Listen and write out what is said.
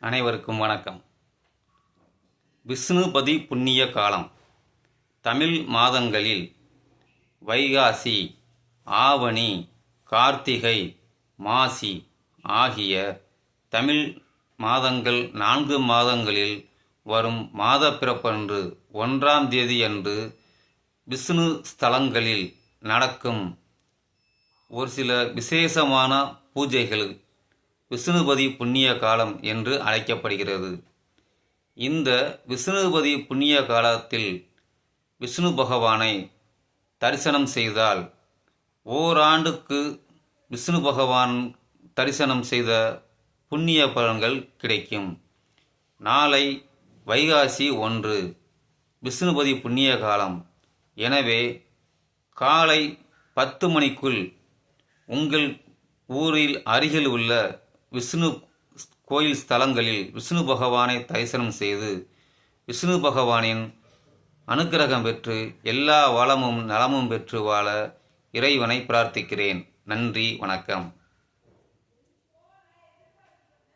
அனைவருக்கும் வணக்கம். விஷ்ணுபதி புண்ணிய காலம். தமிழ் மாதங்களில் வைகாசி, ஆவணி, கார்த்திகை, மாசி ஆகிய தமிழ் மாதங்கள் 4 மாதங்களில் வரும் மாதப்பிறப்பன்று 1ஆம் தேதி அன்று விஷ்ணு ஸ்தலங்களில் நடக்கும் ஒரு சில விசேஷமான பூஜைகள் விஷ்ணுபதி புண்ணிய காலம் என்று அழைக்கப்படுகிறது. இந்த விஷ்ணுபதி புண்ணிய காலத்தில் விஷ்ணு பகவானை தரிசனம் செய்தால் ஓராண்டுக்கு விஷ்ணு பகவான் தரிசனம் செய்த புண்ணிய பலன்கள் கிடைக்கும். நாளை வைகாசி 1 விஷ்ணுபதி புண்ணிய காலம். எனவே காலை 10 மணிக்குள் உங்கள் ஊரில் அருகில் உள்ள விஷ்ணு கோயில் ஸ்தலங்களில் விஷ்ணு பகவானை தரிசனம் செய்து விஷ்ணு பகவானின் அனுக்கிரகம் பெற்று எல்லா வளமும் நலமும் பெற்று வாழ இறைவனை பிரார்த்திக்கிறேன். நன்றி, வணக்கம்.